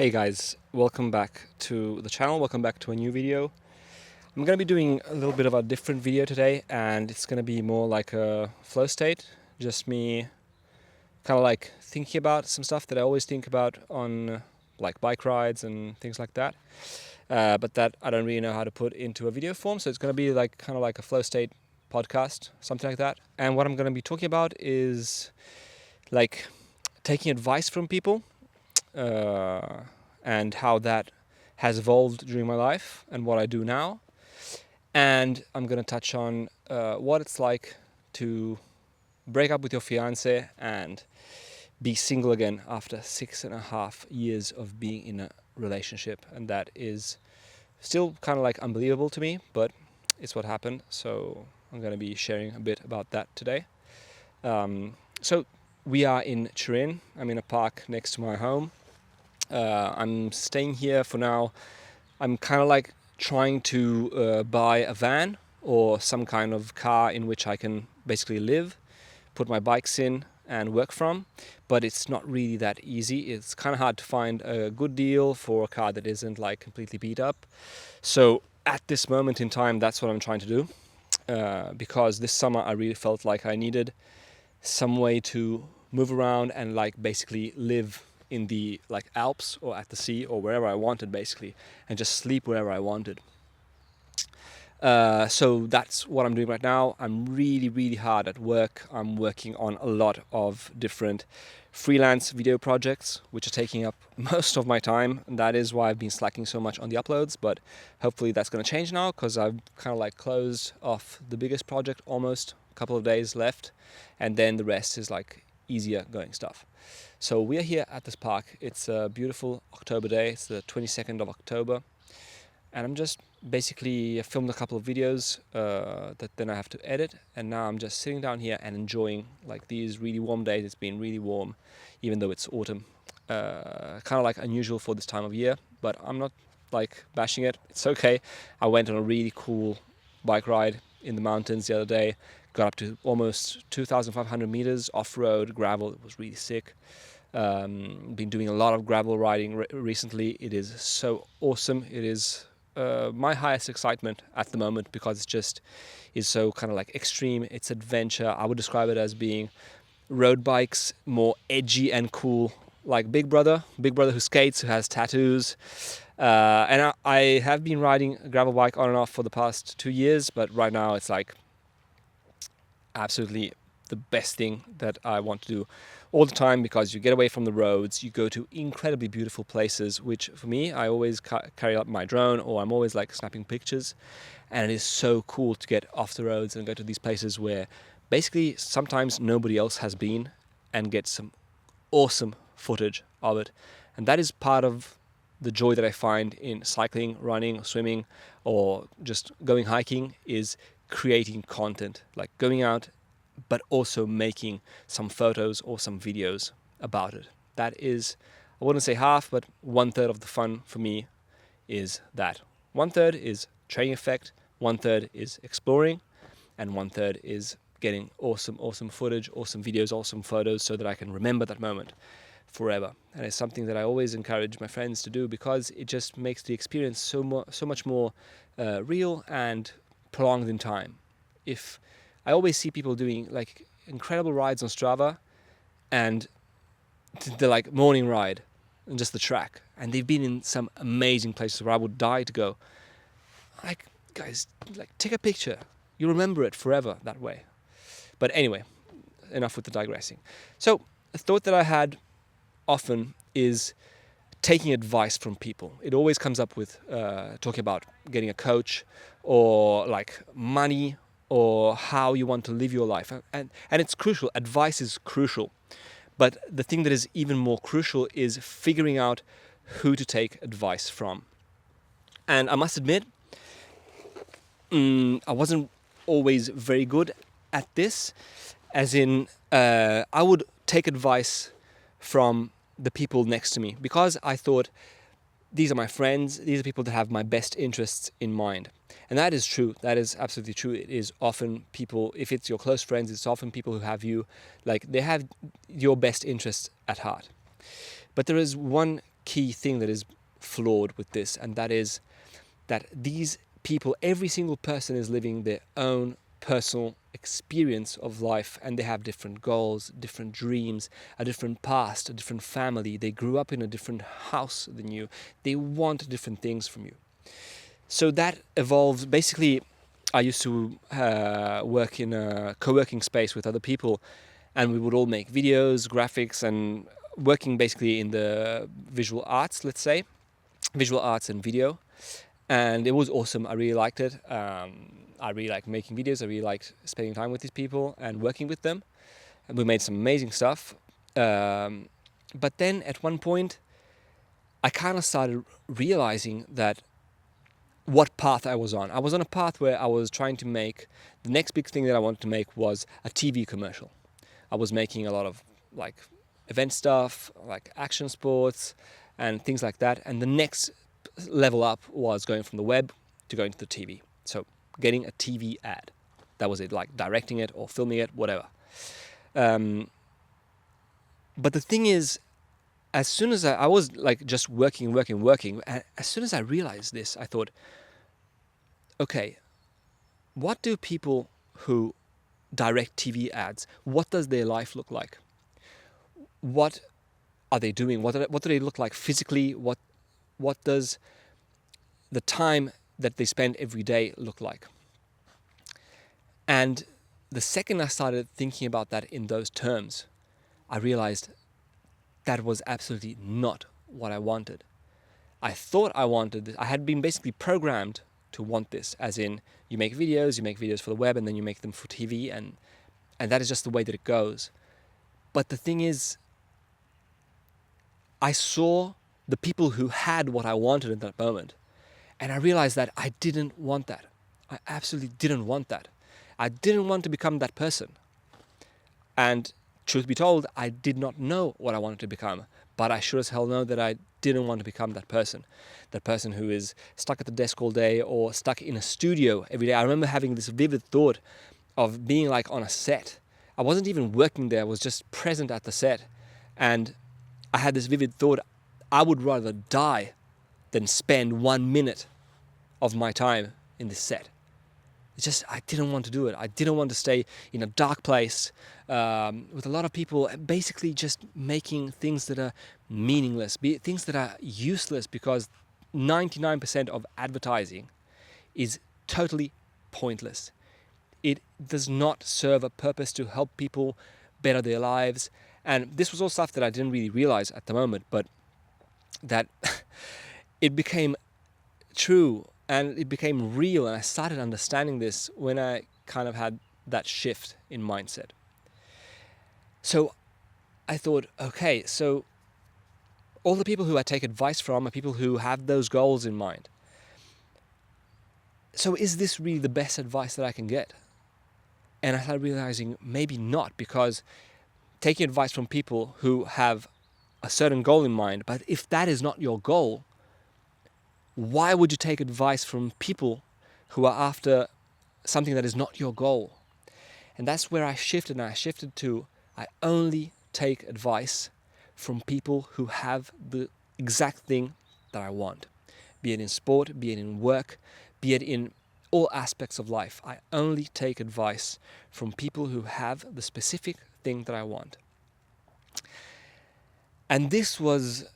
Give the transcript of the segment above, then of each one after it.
Hey guys, welcome back to the channel, welcome back to a new video. I'm going to be doing a little bit of a different video today, and it's going to be more like a flow state, just me kind of like thinking about some stuff that I always think about on like bike rides and things like that, but that I don't really know how to put into a video form, so it's going to be like kind of like a flow state podcast, something like that. And what I'm going to be talking about is like taking advice from people, and how that has evolved during my life and what I do now. And I'm going to touch on what it's like to break up with your fiance and be single again after 6.5 years of being in a relationship. And that is still kind of like unbelievable to me, but it's what happened. So I'm going to be sharing a bit about that today. So we are in Turin. I'm in a park next to my home. I'm staying here for now. I'm kind of like trying to buy a van or some kind of car in which I can basically live, put my bikes in and work from, but it's not really that easy. It's kind of hard to find a good deal for a car that isn't like completely beat up. So at this moment in time, that's what I'm trying to do, because this summer I really felt like I needed some way to move around and like basically live in the like Alps or at the sea or wherever I wanted, basically, and just sleep wherever I wanted. So that's what I'm doing right now. I'm really hard at work. I'm working on a lot of different freelance video projects, which are taking up most of my time, and that is why I've been slacking so much on the uploads. But hopefully that's going to change now, because I've kind of like closed off the biggest project, almost a couple of days left, and then the rest is like easier going stuff. So we are here at this park. It's a beautiful October day. It's the 22nd of October. And I'm just basically filmed a couple of videos that then I have to edit. And now I'm just sitting down here and enjoying like these really warm days. It's been really warm, even though it's autumn. Kind of like unusual for this time of year, but I'm not like bashing it. It's okay. I went on a really cool bike ride in the mountains the other day. Got up to almost 2,500 meters off-road gravel. It was really sick. Been doing a lot of gravel riding recently. It is so awesome. It is my highest excitement at the moment, because it's just is so kind of like extreme. It's adventure. I would describe it as being road bikes, more edgy and cool, like Big Brother who skates, who has tattoos. And I have been riding a gravel bike on and off for the past 2 years, but right now it's like absolutely the best thing that I want to do all the time, because you get away from the roads, you go to incredibly beautiful places, which for me, I always carry up my drone, or I'm always like snapping pictures, and it is so cool to get off the roads and go to these places where basically sometimes nobody else has been, and get some awesome footage of it. And that is part of the joy that I find in cycling, running, swimming, or just going hiking, is creating content, like going out but also making some photos or some videos about it. That is, I wouldn't say half, but 1/3 of the fun for me is that. 1/3 is training effect, 1/3 is exploring, and 1/3 is getting awesome footage, awesome videos, awesome photos, so that I can remember that moment forever. And it's something that I always encourage my friends to do, because it just makes the experience so much more real and prolonged in time. If I always see people doing like incredible rides on Strava, and the like morning ride and just the track, and they've been in some amazing places where I would die to go. Like, guys, like take a picture. You remember it forever that way. But anyway, enough with the digressing. So a thought that I had often is taking advice from people. It always comes up with talking about getting a coach, or like money, or how you want to live your life. And it's crucial. Advice is crucial. But the thing that is even more crucial is figuring out who to take advice from. And I must admit, I wasn't always very good at this, as in I would take advice from the people next to me, because I thought, these are my friends, these are people that have my best interests in mind. And that is true. That is absolutely true. It is often people, if it's your close friends, it's often people who have you, like they have your best interests at heart. But there is one key thing that is flawed with this, and that is that these people, every single person is living their own personal experience of life, and they have different goals, different dreams, a different past, a different family. They grew up in a different house than you. They want different things from you. So that evolved. Basically, I used to work in a co-working space with other people, and we would all make videos, graphics, and working basically in the visual arts, let's say, visual arts and video. And it was awesome. I really liked it. I really liked making videos. I really liked spending time with these people and working with them. And we made some amazing stuff. But then at one point, I kind of started realizing that what path I was on. I was on a path where I was trying to make, the next big thing that I wanted to make was a TV commercial. I was making a lot of like event stuff, like action sports and things like that. And the next level up was going from the web to going to the TV. So getting a TV ad. That was it, like directing it or filming it, whatever. But the thing is, as soon as I was like just working, and as soon as I realized this, I thought, okay, what do people who direct TV ads, what does their life look like? What are they doing? What do they look like physically? What does the time that they spend every day look like? And the second I started thinking about that in those terms, I realized that was absolutely not what I wanted. I thought I wanted this. I had been basically programmed to want this, as in you make videos for the web, and then you make them for TV, and that is just the way that it goes. But the thing is, I saw the people who had what I wanted in that moment, and I realized that I didn't want that. I absolutely didn't want that. I didn't want to become that person. And truth be told, I did not know what I wanted to become, but I sure as hell know that I didn't want to become that person who is stuck at the desk all day or stuck in a studio every day. I remember having this vivid thought of being like on a set. I wasn't even working there, I was just present at the set. And I had this vivid thought, I would rather die than spend 1 minute of my time in this set. It's just, I didn't want to do it. I didn't want to stay in a dark place with a lot of people basically just making things that are meaningless, things that are useless, because 99% of advertising is totally pointless. It does not serve a purpose to help people better their lives. And this was all stuff that I didn't really realize at the moment, but that it became true and it became real, and I started understanding this when I kind of had that shift in mindset. So I thought, okay, so all the people who I take advice from are people who have those goals in mind. So is this really the best advice that I can get? And I started realizing maybe not, because taking advice from people who have a certain goal in mind, but if that is not your goal, why would you take advice from people who are after something that is not your goal? And that's where I shifted, and I shifted to, I only take advice from people who have the exact thing that I want. Be it in sport, be it in work, be it in all aspects of life. I only take advice from people who have the specific thing that I want. And this was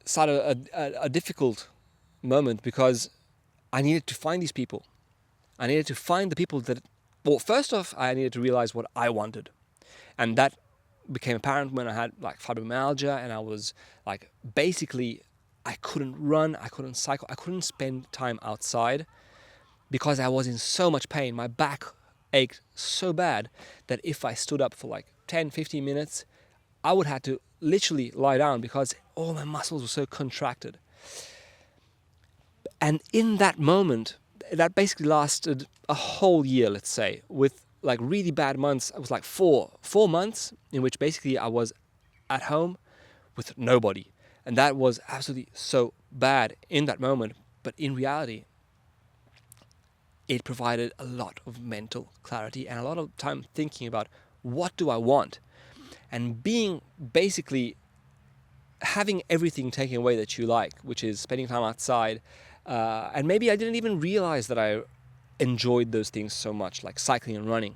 sort of a difficult moment, because I needed to find these people. I needed to find the people that, well, first off, I needed to realize what I wanted. And that became apparent when I had like fibromyalgia, and I was like, basically, I couldn't run, I couldn't cycle, I couldn't spend time outside because I was in so much pain. My back ached so bad that if I stood up for like 10, 15 minutes, I would have to literally lie down because all my muscles were so contracted. And in that moment, that basically lasted a whole year, let's say, with like really bad months. It was like four months in which basically I was at home with nobody. And that was absolutely so bad in that moment. But in reality, it provided a lot of mental clarity and a lot of time thinking about what do I want. And being basically having everything taken away that you like, which is spending time outside, and maybe I didn't even realize that I enjoyed those things so much, like cycling and running.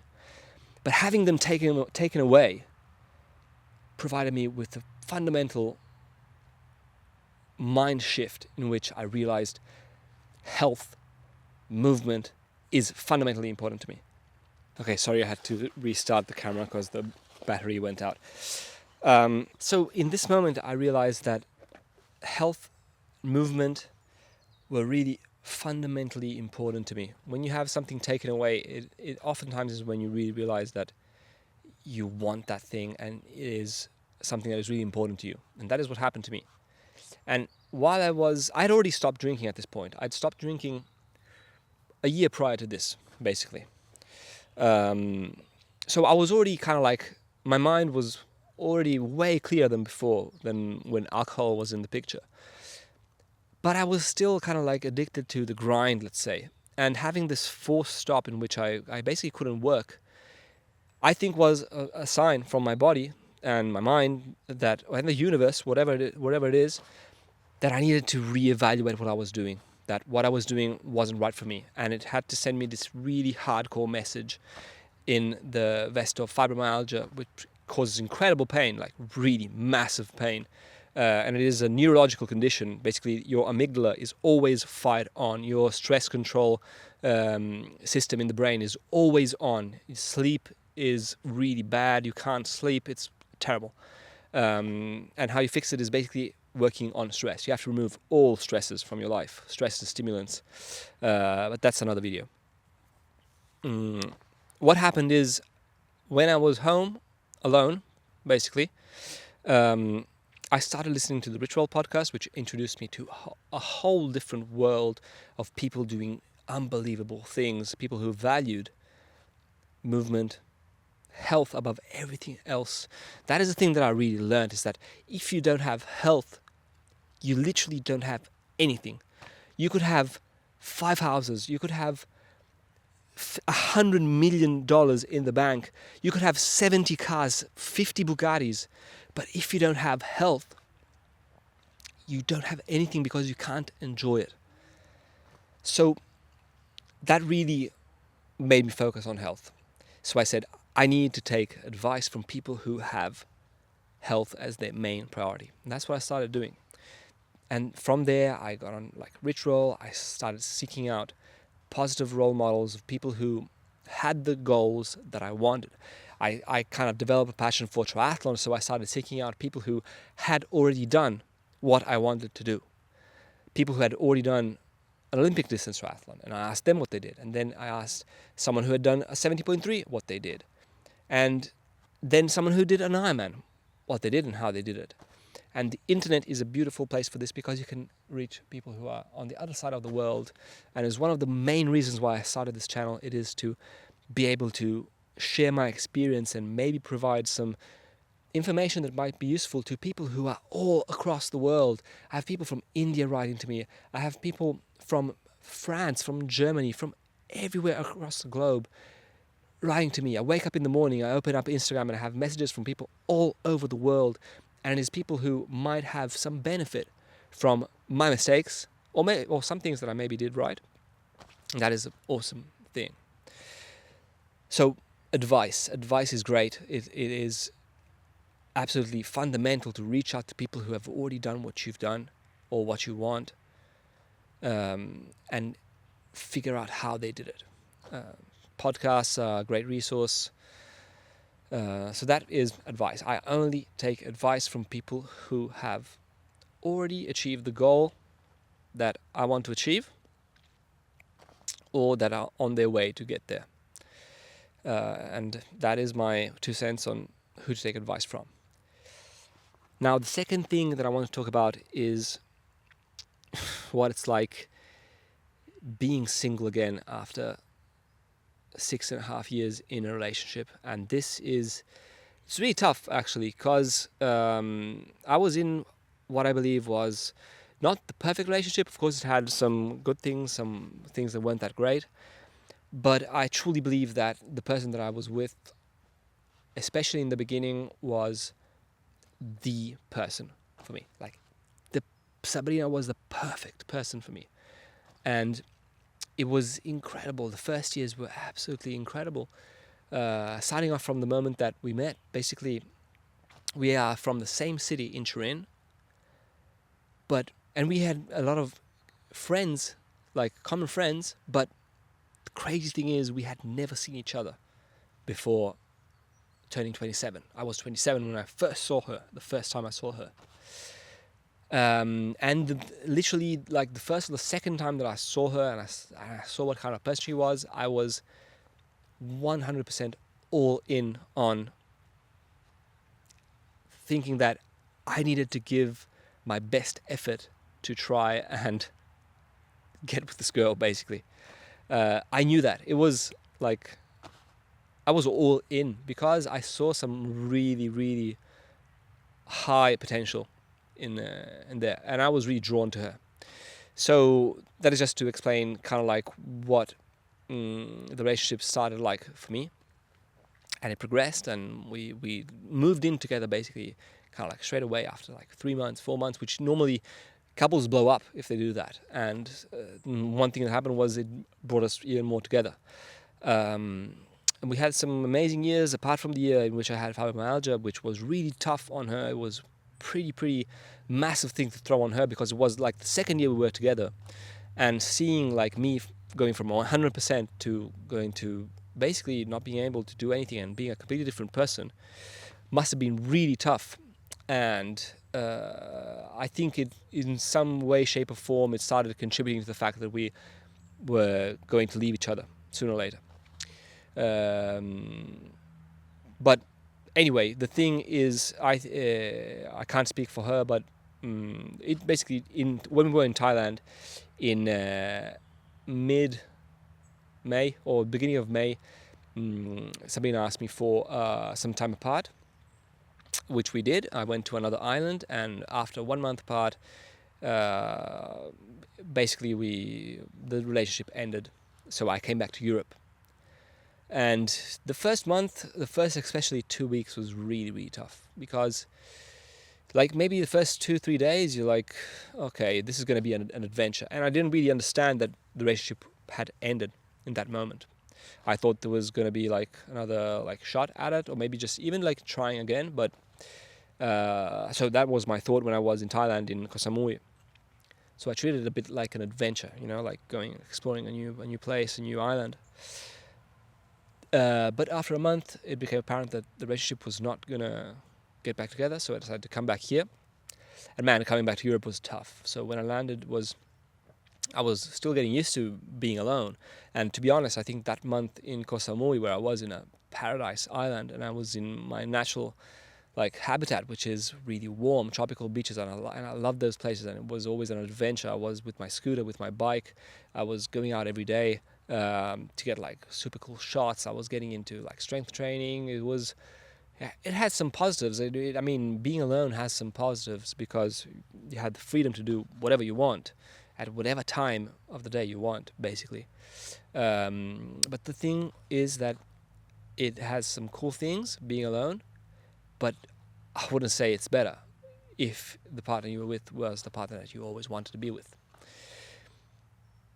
But having them taken away provided me with a fundamental mind shift in which I realized health, movement is fundamentally important to me. Okay, sorry, I had to restart the camera because the battery went out. So in this moment, I realized that health, movement were really fundamentally important to me. When you have something taken away, it oftentimes is when you really realize that you want that thing and it is something that is really important to you. And that is what happened to me. And while I'd already stopped drinking at this point. I'd stopped drinking a year prior to this, basically. So I was already kind of like, my mind was already way clearer than before, than when alcohol was in the picture. But I was still kind of like addicted to the grind, let's say. And having this forced stop in which I basically couldn't work, I think was a sign from my body and my mind that, and the universe, whatever it is, that I needed to reevaluate what I was doing. That what I was doing wasn't right for me. And it had to send me this really hardcore message in the vest of fibromyalgia, which causes incredible pain, like really massive pain. And it is a neurological condition. Basically, your amygdala is always fired on. Your stress control system in the brain is always on. Sleep is really bad. You can't sleep. It's terrible. And how you fix it is basically working on stress. You have to remove all stresses from your life. Stress is stimulants. But that's another video. What happened is, when I was home, alone, basically, I started listening to the Ritual podcast, which introduced me to a whole different world of people doing unbelievable things, people who valued movement, health above everything else. That is the thing that I really learned, is that if you don't have health, you literally don't have anything. You could have 5 houses, you could have $100 million in the bank, you could have 70 cars, 50 Bugattis, but if you don't have health, you don't have anything, because you can't enjoy it. So that really made me focus on health. So I said, I need to take advice from people who have health as their main priority. And that's what I started doing. And from there, I got on like Ritual. I started seeking out positive role models of people who had the goals that I wanted. I kind of developed a passion for triathlon, so I started seeking out people who had already done what I wanted to do. People who had already done an Olympic distance triathlon, and I asked them what they did. And then I asked someone who had done a 70.3 what they did. And then someone who did an Ironman, what they did and how they did it. And the internet is a beautiful place for this, because you can reach people who are on the other side of the world. And it's one of the main reasons why I started this channel. It is to be able to share my experience and maybe provide some information that might be useful to people who are all across the world. I have people from India writing to me. I have people from France, from Germany, from everywhere across the globe writing to me. I wake up in the morning, I open up Instagram, and I have messages from people all over the world. And it is people who might have some benefit from my mistakes, or some things that I maybe did right. And that is an awesome thing. So advice is great. It is absolutely fundamental to reach out to people who have already done what you've done or what you want, and figure out how they did it. Podcasts are a great resource. So that is advice. I only take advice from people who have already achieved the goal that I want to achieve, or that are on their way to get there. And that is my 2 cents on who to take advice from. Now, the second thing that I want to talk about is what it's like being single again after 6.5 years in a relationship. And it's really tough, actually, because I was in what I believe was not the perfect relationship. Of course, it had some good things, some things that weren't that great. But I truly believe that the person that I was with, especially in the beginning, was the person for me. Like, Sabrina was the perfect person for me. And it was incredible. The first years were absolutely incredible. Starting off from the moment that we met, basically, we are from the same city in Turin, and we had a lot of friends, like common friends, but the crazy thing is we had never seen each other before turning 27. I was 27 when I first saw her, the first time I saw her. Literally, like the first or the second time that I saw her and I saw what kind of person she was, I was 100% all in on thinking that I needed to give my best effort to try and get with this girl, basically. I knew that. It was like, I was all in because I saw some really, really high potential in there, and I was really drawn to her. So that is just to explain kind of like what the relationship started like for me, and it progressed, and we moved in together basically kind of like straight away after like 3 months, 4 months, which normally couples blow up if they do that. And one thing that happened was it brought us even more together. And we had some amazing years, apart from the year in which I had fibromyalgia, which was really tough on her. It was pretty massive thing to throw on her, because it was like the second year we were together, and seeing like me going from 100% to going to basically not being able to do anything and being a completely different person must have been really tough. And I think it, in some way, shape or form, it started contributing to the fact that we were going to leave each other sooner or later. But anyway, the thing is, I can't speak for her, but it basically, when we were in Thailand in mid-May or beginning of May, Sabina asked me for some time apart, which we did. I went to another island, and after 1 month apart, basically the relationship ended. So I came back to Europe. And the first especially 2 weeks was really, really tough, because like maybe the first 2-3 days you're like, okay, this is going to be an adventure. And I didn't really understand that the relationship had ended in that moment. I thought there was going to be like another like shot at it, or maybe just even like trying again. But so that was my thought when I was in Thailand, in Koh Samui. So I treated it a bit like an adventure, like going exploring a new place, a new island. But after a month, it became apparent that the relationship was not gonna get back together. So I decided to come back here. And man, coming back to Europe was tough. So when I landed, I was still getting used to being alone. And to be honest, I think that month in Koh Samui, where I was in a paradise island, and I was in my natural like habitat, which is really warm, tropical beaches, and I love those places. And it was always an adventure. I was with my scooter, with my bike. I was going out every day to get like super cool shots. I was getting into like strength training. It had some positives. I mean, being alone has some positives, because you had the freedom to do whatever you want at whatever time of the day you want, basically. But the thing is that it has some cool things, being alone, but I wouldn't say it's better if the partner you were with was the partner that you always wanted to be with.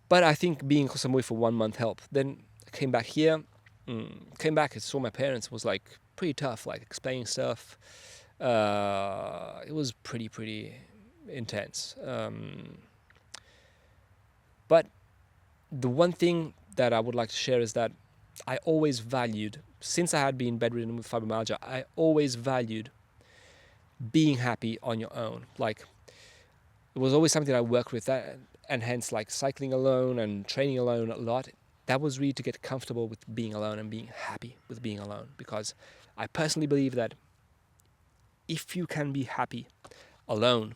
But I think being in Koh Samui for 1 month helped. Then I came back here, and saw my parents. It was like pretty tough, like explaining stuff. It was pretty intense. But the one thing that I would like to share is that I always valued, since I had been bedridden with fibromyalgia, I always valued being happy on your own. Like, it was always something I worked with, that, and hence like cycling alone and training alone a lot. That was really to get comfortable with being alone and being happy with being alone, because I personally believe that if you can be happy alone,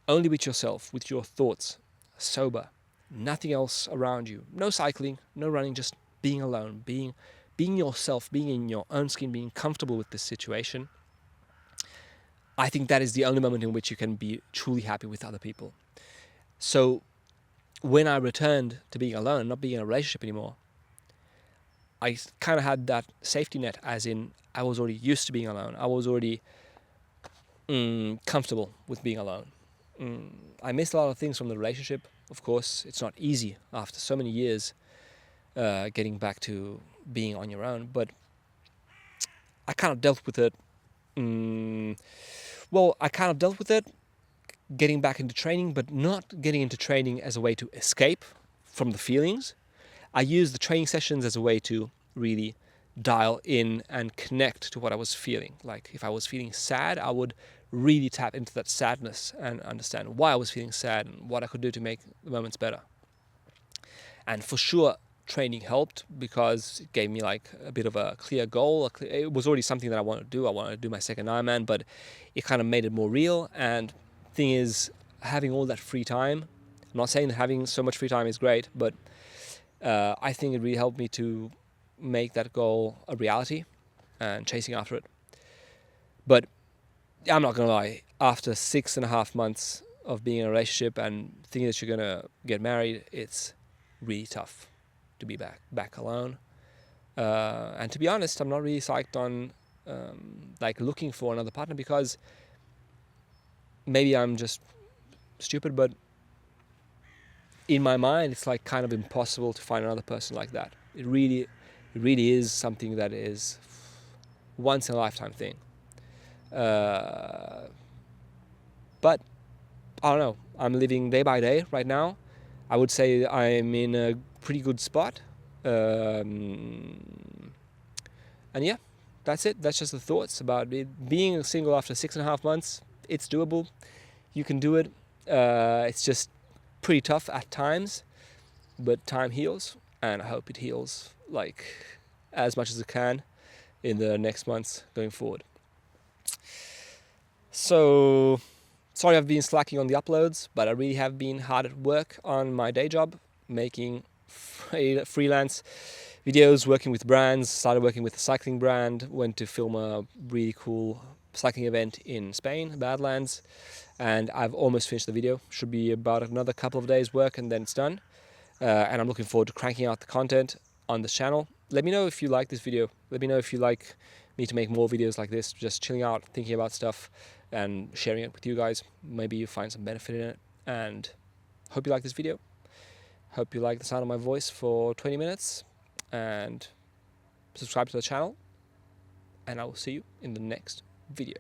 only with yourself, with your thoughts, sober, nothing else around you, no cycling, no running, just being alone, being yourself, being in your own skin, being comfortable with this situation, I think that is the only moment in which you can be truly happy with other people. So when I returned to being alone, not being in a relationship anymore, I kind of had that safety net, as in I was already used to being alone. I was already comfortable with being alone. I missed a lot of things from the relationship. Of course, it's not easy after so many years getting back to being on your own, but I kind of dealt with it. I kind of dealt with it getting back into training, but not getting into training as a way to escape from the feelings. I used the training sessions as a way to really dial in and connect to what I was feeling. Like if I was feeling sad, I would really tap into that sadness and understand why I was feeling sad and what I could do to make the moments better. And for sure, training helped because it gave me like a bit of a clear goal. It was already something that I wanted to do. I wanted to do my second Ironman, but it kind of made it more real. And thing is, having all that free time, I'm not saying that having so much free time is great, but I think it really helped me to make that goal a reality and chasing after it. But I'm not gonna lie, after 6.5 months of being in a relationship and thinking that you're gonna get married, it's really tough to be back alone. And to be honest, I'm not really psyched on like looking for another partner, because maybe I'm just stupid, but in my mind it's like kind of impossible to find another person like that. It really is something that is once in a lifetime thing. But I don't know, I'm living day by day right now. I would say I'm in a pretty good spot. And yeah, that's it. That's just the thoughts about it. Being single after 6.5 months. It's doable. You can do it. It's just pretty tough at times, but time heals, and I hope it heals like as much as it can in the next months going forward. So sorry I've been slacking on the uploads, but I really have been hard at work on my day job, making freelance videos, working with brands. Started working with a cycling brand, went to film a really cool cycling event in Spain, Badlands, and I've almost finished the video. Should be about another couple of days work and then it's done. And I'm looking forward to cranking out the content on this channel. Let me know if you like this video. Let me know if you like me to make more videos like this, just chilling out, thinking about stuff and sharing it with you guys. Maybe you find some benefit in it, and hope you like this video. Hope you like the sound of my voice for 20 minutes, and subscribe to the channel, and I will see you in the next video.